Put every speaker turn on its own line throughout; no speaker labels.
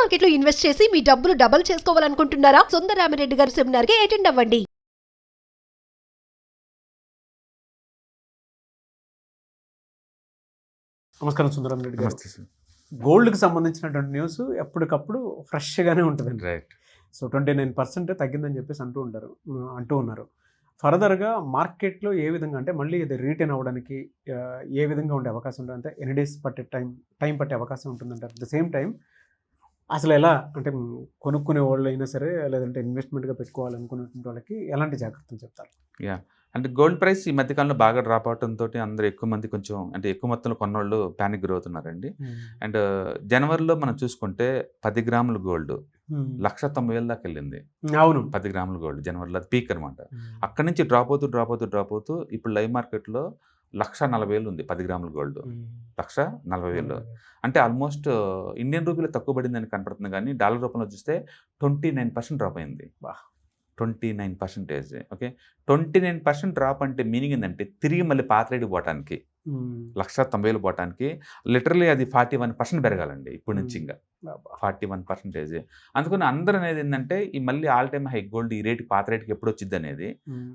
మార్కెట్లో ఇన్వెస్ట్ చేసి మీ డబ్బులు డబుల్ చేసుకోవాలనుకుంటున్నారా? సుందరరామిరెడ్డి గారి సెమినార్ కి అటెండ్ అవ్వండి.
నమస్కారం సుందరరామిరెడ్డి గారు.
నమస్తే సార్.
గోల్డ్కి సంబంధించినటువంటి న్యూస్ ఎప్పటికప్పుడు ఫ్రెష్గానే ఉంటుందండి.
రైట్.
సో 29% తగ్గిందని చెప్పేసి అంటూ ఉన్నారు. ఫర్దర్గా మార్కెట్లో ఏ విధంగా అంటే మళ్ళీ ఇది రీటైన్ అవ్వడానికి ఏ విధంగా ఉండే అవకాశం ఉంటుంది? అంటే ఎన్ని డేస్ టైం పట్టే అవకాశం ఉంటుందంటారు? అట్ ద సేమ్ టైం అసలు ఎలా అంటే కొనుక్కునే వాళ్ళు అయినా సరే లేదంటే ఇన్వెస్ట్మెంట్గా పెట్టుకోవాలనుకున్నటువంటి వాళ్ళకి ఎలాంటి జాగ్రత్తలు చెప్తారు?
యా, అంటే గోల్డ్ ప్రైస్ ఈ మధ్యకాలంలో బాగా డ్రాప్ అవడంతో అందరూ ఎక్కువ మంది కొంచెం అంటే ఎక్కువ మొత్తంలో కొన్నోళ్ళు ప్యానిక్ గురవుతున్నారండి. అండ్ జనవరిలో మనం చూసుకుంటే 10 గ్రాముల గోల్డ్ 1,90,000 దాకా వెళ్ళింది.
అవును,
10 గ్రాముల గోల్డ్ జనవరిలో అది పీక్ అనమాట. అక్కడి నుంచి డ్రాప్ అవుతూ ఇప్పుడు లైవ్ మార్కెట్లో 1,40,000 ఉంది 10 గ్రాముల గోల్డ్. 1,40,000 అంటే ఆల్మోస్ట్ ఇండియన్ రూపీలో తక్కువ పడిందని కనపడుతుంది, కానీ డాలర్ రూపంలో చూస్తే 29% డ్రాప్ అయింది. 29%. ఓకే, 29% డ్రాప్ అంటే మీనింగ్ ఏంటంటే తిరిగి మళ్ళీ పాత రేటు పోవటానికి 1,90,000 పోవటానికి లిటరలీ అది 41% పెరగాలండి ఇప్పుడు నుంచి. ఇంకా 41%. అందుకని అందరూ అనేది ఏంటంటే ఈ మళ్ళీ ఆల్ టైమ్ హై గోల్డ్ ఈ రేటు పాత రేటుకి ఎప్పుడు వచ్చింది అనేది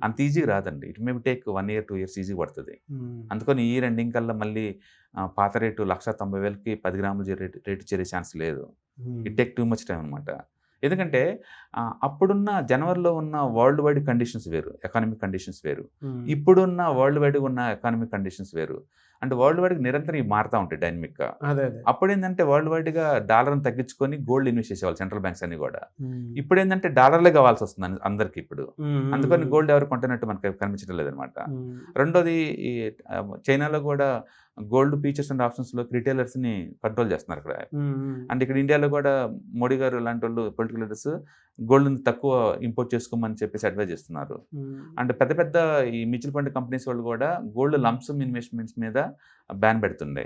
అంత ఈజీగా రాదండి. It may take 1 year 2 years easy పడుతుంది. అందుకని ఈ ఎండింగ్ కల్లా మళ్ళీ పాత రేటు 1,90,000కి 10 గ్రాముల రేటు చేరే ఛాన్స్ లేదు. It take too much time అనమాట. ఎందుకంటే అప్పుడున్న జనవరిలో ఉన్న వరల్డ్ వైడ్ కండిషన్స్ వేరు, ఎకానమిక్ కండిషన్స్ వేరు. ఇప్పుడున్న వరల్డ్ వైడ్ ఉన్న ఎకానమిక్ కండిషన్స్ వేరు. అంటే వరల్డ్ వైడ్గా నిరంతరం ఇవి మారుతూ ఉంటాయి డైనమిక్గా. అప్పుడు ఏంటంటే వరల్డ్ వైడ్గా డాలర్ని తగ్గించుకొని గోల్డ్ ఇన్వెస్ట్ చేసేవాళ్ళు సెంట్రల్ బ్యాంక్స్ అన్ని కూడా. ఇప్పుడు ఏంటంటే డాలర్లే కావాల్సి వస్తుంది అందరికి ఇప్పుడు. అందుకని గోల్డ్ ఎవరు కొంటున్నట్టు మనకి కనిపించడం లేదనమాట. రెండోది ఈ చైనాలో కూడా గోల్డ్ ఫీచర్స్ అండ్ ఆప్షన్స్లో రిటైలర్స్ని కంట్రోల్ చేస్తున్నారు అక్కడ. అండ్ ఇక్కడ ఇండియాలో కూడా మోడీ గారు లాంటి వాళ్ళు పొలిటికల్ లీడర్స్ గోల్డ్ని తక్కువ ఇంపోర్ట్ చేసుకోమని చెప్పేసి అడ్వైజ్ చేస్తున్నారు. అండ్ పెద్ద పెద్ద ఈ మ్యూచువల్ ఫండ్ కంపెనీస్ వాళ్ళు కూడా గోల్డ్ లంప్సమ్ ఇన్వెస్ట్మెంట్స్ మీద బ్యాన్ పెడుతుండే.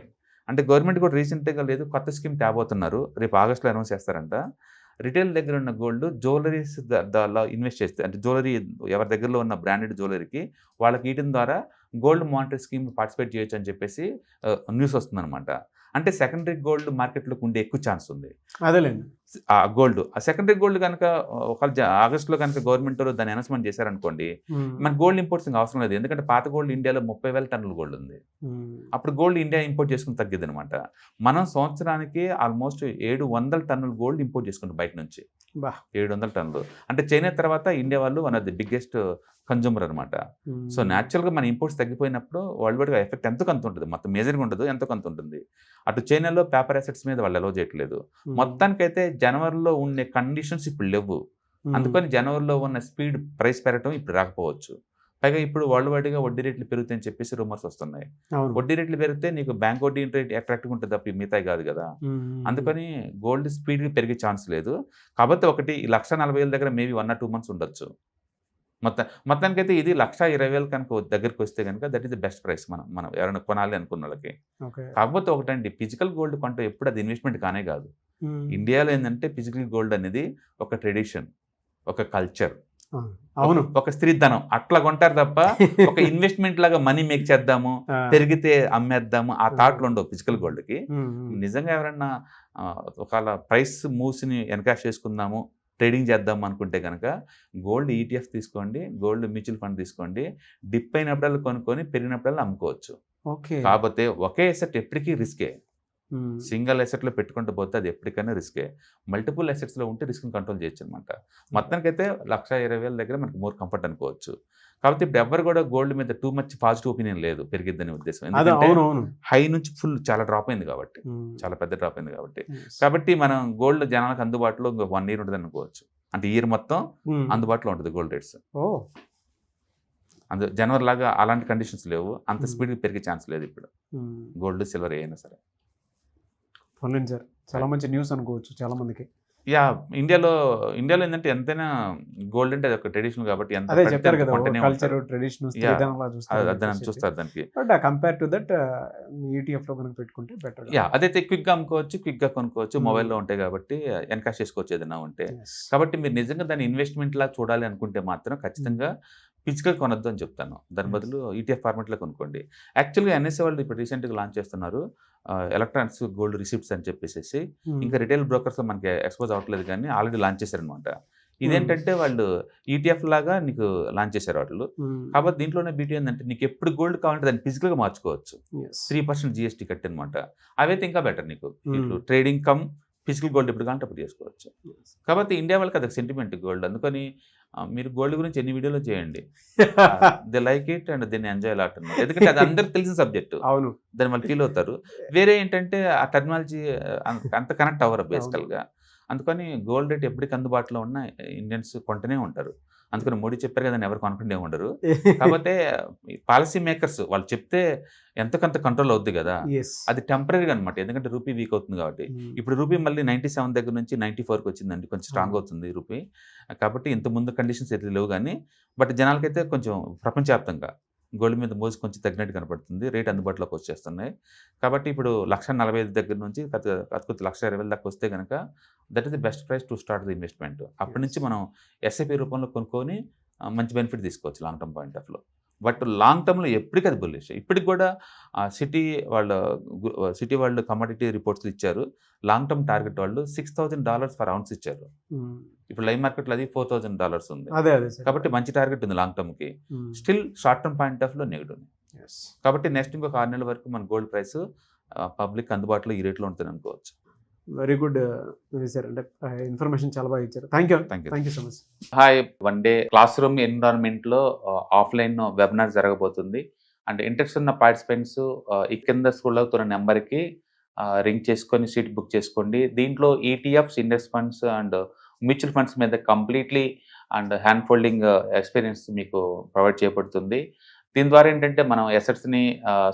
అంటే గవర్నమెంట్ కూడా రీసెంట్గా లేదు కొత్త స్కీమ్ తేబోతున్నారు, రేపు ఆగస్టులో అనౌన్స్ చేస్తారంట. రిటైల్ దగ్గర ఉన్న గోల్డ్ జ్యువెలరీస్ దానిలో ఇన్వెస్ట్ చేస్తే, అంటే జ్యువెలరీ ఎవరి దగ్గరలో ఉన్న బ్రాండెడ్ జ్యువెలరీకి వాళ్ళకి వీటిని ద్వారా గోల్డ్ మానిటరీ స్కీమ్ పార్టిసిపేట్ చేయొచ్చు అని చెప్పేసి న్యూస్ వస్తుందన్నమాట. అంటే సెకండరీ గోల్డ్ మార్కెట్లోకి ఉండే ఎక్కువ ఛాన్స్ ఉంది.
అదేలేండి,
ఆ గోల్డ్ ఆ సెకండరీ గోల్డ్ కనుక ఒకవేళ ఆగస్టులో కనుక గవర్నమెంట్ దాన్ని అనౌన్స్మెంట్ చేశారనుకోండి, మన గోల్డ్ ఇంపోర్ట్స్ ఇంకా అవసరం లేదు. ఎందుకంటే పాత గోల్డ్ ఇండియాలో 30,000 టన్నుల గోల్డ్ ఉంది. అప్పుడు గోల్డ్ ఇండియా ఇంపోర్ట్ చేసుకుని తగ్గిద్ది అనమాట. మనం సంవత్సరానికి ఆల్మోస్ట్ 700 టన్నుల గోల్డ్ ఇంపోర్ట్ చేసుకుంటాం బయట నుంచి. 700 టన్నులు అంటే చైనా తర్వాత ఇండియా వాళ్ళు one of the biggest consumer అనమాట. సో న్యాచురల్గా మన ఇంపోర్ట్స్ తగ్గిపోయినప్పుడు వరల్డ్ వైడ్గా ఎఫెక్ట్ ఎంతో కొంత ఉంటుంది, మొత్తం మేజర్గా ఉండదు, ఎంతో కొంత ఉంటుంది. అటు చైనాలో పేపర్ అసెట్స్ మీద వాళ్ళు అలౌ చేయట్లేదు. మొత్తానికైతే జనవరిలో ఉండే కండిషన్స్ ఇప్పుడు లేవు. అందుకని జనవరిలో ఉన్న స్పీడ్ ప్రైస్ పెరగడం ఇప్పుడు రాకపోవచ్చు. పైగా ఇప్పుడు వరల్డ్ వైడ్గా వడ్డీ రేట్లు పెరుగుతాయని చెప్పేసి రూమర్స్ వస్తున్నాయి. వడ్డీ రేట్లు పెరిగితే నీకు బ్యాంక్ వడ్డీ రేట్ అట్రాక్టివ్గా ఉంటుంది తప్ప మిగతా కాదు కదా. అందుకని గోల్డ్ స్పీడ్గా పెరిగే ఛాన్స్ లేదు. కాబట్టి ఒకటి 1,40,000 దగ్గర మేబీ 1 or 2 months ఉండొచ్చు. మొత్తానికైతే ఇది 1,20,000 కనుక దగ్గరికి వస్తే కనుక that is the best price మనం ఎవరైనా కొనాలి అనుకున్న వాళ్ళకి. కాకపోతే ఒకటండి, ఫిజికల్ గోల్డ్ కొంటే ఎప్పుడు అది ఇన్వెస్ట్మెంట్ కానే కాదు. ఇండియాలో ఏంటంటే ఫిజికల్ గోల్డ్ అనేది ఒక ట్రెడిషన్, ఒక కల్చర్,
అవును,
ఒక స్త్రీధనం అట్లా కొంటారు తప్ప ఒక ఇన్వెస్ట్మెంట్ లాగా మనీ మేక్ చేద్దాము, పెరిగితే అమ్మేద్దాము ఆ థాట్లు ఉండవు ఫిజికల్ గోల్డ్కి. నిజంగా ఎవరన్నా ఒకవేళ ప్రైస్ మూవ్స్ని ఎన్కాష్ చేసుకుందాము, ట్రేడింగ్ చేద్దాం అనుకుంటే కనుక గోల్డ్ ఈటీఎఫ్ తీసుకోండి, గోల్డ్ మ్యూచువల్ ఫండ్ తీసుకోండి. డిప్ అయినప్పుడల్లా కొనుక్కొని పెరిగినప్పుడల్లా అమ్ముకోవచ్చు. కాకపోతే ఒకే ఎసెట్ ఎప్పటికీ రిస్కే. సింగిల్ ఎసెట్లో పెట్టుకుంటూ పోతే అది ఎప్పటికైనా రిస్కే. మల్టిపుల్ ఎసెట్స్లో ఉంటే రిస్క్ని కంట్రోల్ చేయొచ్చు అనమాట. మొత్తానికైతే 1,20,000 దగ్గర మనకి మోర్ కంఫర్ట్ అనుకోవచ్చు. కాబట్టి ఇప్పుడు ఎవరు కూడా గోల్డ్ మీద టూ మచ్ పాజిటివ్ ఒపీనియన్ లేదు పెరిగిద్దని ఉద్దేశం. ఎందుకంటే హై నుంచి ఫుల్ చాలా డ్రాప్ అయింది కాబట్టి, చాలా పెద్ద డ్రాప్ అయింది కాబట్టి. కాబట్టి మనం గోల్డ్ జనాలకు అందుబాటులో 1 year ఉంటుంది అనుకోవచ్చు. అంటే ఇయర్ మొత్తం అందుబాటులో ఉంటుంది గోల్డ్ రేట్స్. జనవరి లాగా అలాంటి కండిషన్స్ లేవు, అంత స్పీడ్గా పెరిగే ఛాన్స్ లేదు ఇప్పుడు గోల్డ్ సిల్వర్ అయినా సరే.
సార్ చాలా మంచి న్యూస్ అనుకోవచ్చు చాలా మందికి.
యా, ఇండియాలో ఏంటంటే ఎంతైనా గోల్డ్ అంటే అది ఒక ట్రెడిషన్ కాబట్టి చూస్తారు దానికి.
కంపేర్ టు దట్ ETF లో కనుక పెట్టుకుంటే బెటర్.
యా, అదైతే క్విక్గా అమ్ముకోవచ్చు, క్విక్గా కొనుక్కోవచ్చు, మొబైల్లో ఉంటాయి కాబట్టి ఎన్కాష్ చేసుకోవచ్చు ఏదైనా ఉంటే. కాబట్టి మీరు నిజంగా దాన్ని ఇన్వెస్ట్మెంట్ లా చూడాలి అనుకుంటే మాత్రం ఖచ్చితంగా ఫిజికల్ కొనొద్దు అని చెప్తాను. దాని బదులు ఈటీఎఫ్ ఫార్మాట్లో కొనుక్కోండి. యాక్చువల్‌గా ఎన్ఎస్ఏ వాళ్ళు ఇప్పుడు రీసెంట్‌గా లాంచ్ చేస్తున్నారు. ఎలక్ట్రానిక్స్ గోల్డ్ రిసిప్ట్స్ అని చెప్పేసేసి. ఇంకా రిటైల్ బ్రోకర్స్‌లో మనకి ఎక్స్‌పోజ్ అవ్వట్లేదు కానీ ఆల్రెడీ లాంచ్ చేశారనమాట. ఇదేంటంటే వాళ్ళు ఈటీఎఫ్ లాగా నీకు లాంచ్ చేశారు వాళ్ళు. కాబట్టి దీంట్లోనే బ్యూటీ ఏంటంటే నీకు ఎప్పుడు గోల్డ్ కావాలంటే దాన్ని ఫిజికల్‌గా మార్చుకోవచ్చు. 3% జీఎస్టీ కట్ అనమాట. అవైతే ఇంకా బెటర్ నీకు. ఇట్లు ట్రేడింగ్ కమ్ ఫిజికల్ గోల్డ్ ఎప్పుడు కావాలంటే అప్పుడు చేసుకోవచ్చు. కాబట్టి ఇండియా వాళ్ళకి అదొక సెంటిమెంట్ గోల్డ్. అందుకని మీరు గోల్డ్ గురించి ఎన్ని వీడియోలు చేయండి. దే లైక్ ఇట్ అండ్ దీన్ని ఎంజాయ్ లాట్ అనమాట. ఎందుకంటే అది అందరికి తెలిసిన సబ్జెక్టు.
అవును.
దాన్ని వాళ్ళు ఫీల్ అవుతారు. వేరే ఏంటంటే ఆ టెక్నాలజీ అంత కనెక్ట్ అవ్వరు బేసికల్‌గా. అందుకని గోల్డ్ రేట్ ఎప్పటికి అందుబాటులో ఉన్న ఇండియన్స్ కొంటూనే ఉంటారు. అందుకని మోడీ చెప్పారు కదా ఎవరు కొనకుండా ఉండరు. కాకపోతే పాలసీ మేకర్స్ వాళ్ళు చెప్తే ఎంతకంత కంట్రోల్ అవుద్ది కదా. అది టెంపరీగా అనమాట. ఎందుకంటే రూపీ వీక్ అవుతుంది కాబట్టి. ఇప్పుడు రూపీ మళ్ళీ 97 దగ్గర నుంచి 94కి వచ్చిందండి. కొంచెం స్ట్రాంగ్ అవుతుంది రూపీ. కాబట్టి ఇంత ముందు కండిషన్స్ అయితే లేవు కానీ బట్ జనాలకైతే కొంచెం ప్రపంచవ్యాప్తంగా గోల్డ్ మీద మోజు కొంచెం తగ్గినట్టు కనపడుతుంది. రేట్ అందుబాటులోకి వచ్చేస్తున్నాయి. కాబట్టి ఇప్పుడు 1,45,000 దగ్గర నుంచి కత్తుకొత్తి 1,20,000 దాకా వస్తే కనుక that is the best price to start the investment. అప్పటి నుంచి మనం ఎస్ఐపి రూపంలో కొనుక్కొని మంచి బెనిఫిట్ తీసుకోవచ్చు లాంగ్ టర్మ్ పాయింట్ ఆఫ్ లో. బట్ లాంగ్ టర్మ్లో ఎప్పటికీ అది బుల్లిష్. ఇప్పటికి కూడా సిటీ వాళ్ళు కమోడిటీ రిపోర్ట్స్ ఇచ్చారు. లాంగ్ టర్మ్ టార్గెట్ వాళ్ళు $6,000 ఫర్ ఔన్స్ ఇచ్చారు. ఇప్పుడు లైవ్ మార్కెట్లో అది $4,000 ఉంది. కాబట్టి మంచి టార్గెట్ ఉంది లాంగ్ టర్మ్కి. Still short term point of లో నెగిటివ్. కాబట్టి నెక్స్ట్ ఇంకొక 6 నెలల వరకు మన గోల్డ్ ప్రైస్ పబ్లిక్ అందుబాటులో ఈ రేట్లో ఉంటుంది అనుకోవచ్చు.
Very good sir. అంటే ఇన్ఫర్మేషన్ చాలా బాగా ఇచ్చారు. Thank you so much.
Hi, one day classroom ఎన్విరాన్మెంట్లో ఆఫ్లైన్ వెబినార్ జరగబోతుంది. అండ్ ఇంట్రెస్ట్ ఉన్న పార్టిసిపెంట్స్ ఈ కింద స్క్రోల్ అవుతున్న నెంబర్కి రింగ్ చేసుకొని సీట్ బుక్ చేసుకోండి. దీంట్లో ETFs, index funds and mutual funds మీద completely and hand holding experience మీకు ప్రొవైడ్ చేయబడుతుంది. దీని ద్వారా ఏంటంటే మనం ఎసెట్స్ని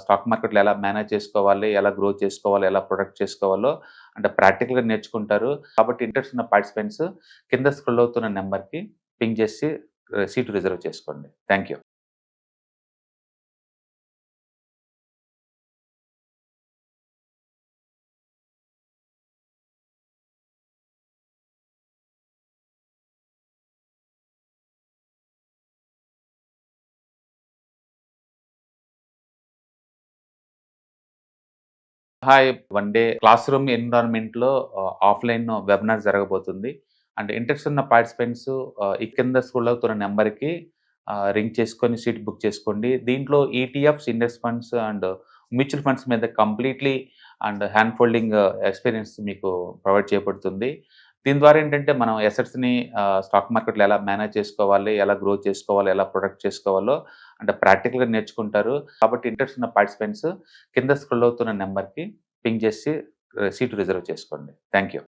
స్టాక్ మార్కెట్లో ఎలా మేనేజ్ చేసుకోవాలి, ఎలా గ్రో చేసుకోవాలి, ఎలా ప్రొటెక్ట్ చేసుకోవాలో అంటే ప్రాక్టికల్గా నేర్చుకుంటారు. కాబట్టి ఇంట్రెస్ట్ ఉన్న పార్టిసిపెంట్స్ కింద స్క్రోల్ అవుతున్న నెంబర్కి పింగ్ చేసి సీటు రిజర్వ్ చేసుకోండి. Thank you. Hi, one day classroom ఎన్విరాన్మెంట్లో ఆఫ్లైన్ వెబినార్ జరగబోతుంది. అండ్ ఇంట్రెస్ట్ ఉన్న పార్టిసిపెంట్స్ ఈ కింద స్క్రోల్ అవుతున్న నెంబర్కి రింగ్ చేసుకొని సీట్ బుక్ చేసుకోండి. దీంట్లో ETFs, index funds and mutual funds మీద completely and hand holding experience మీకు ప్రొవైడ్ చేయబడుతుంది. దీని ద్వారా ఏంటంటే మనం ఎసెట్స్ని స్టాక్ మార్కెట్లో ఎలా మేనేజ్ చేసుకోవాలి, ఎలా గ్రో చేసుకోవాలి, ఎలా ప్రొటెక్ట్ చేసుకోవాలో అంటే ప్రాక్టికల్గా నేర్చుకుంటారు. కాబట్టి ఇంట్రెస్ట్ ఉన్న పార్టిసిపెంట్స్ కింద స్క్రోల్ అవుతున్న నెంబర్కి పింగ్ చేసి సీటు రిజర్వ్ చేసుకోండి. Thank you.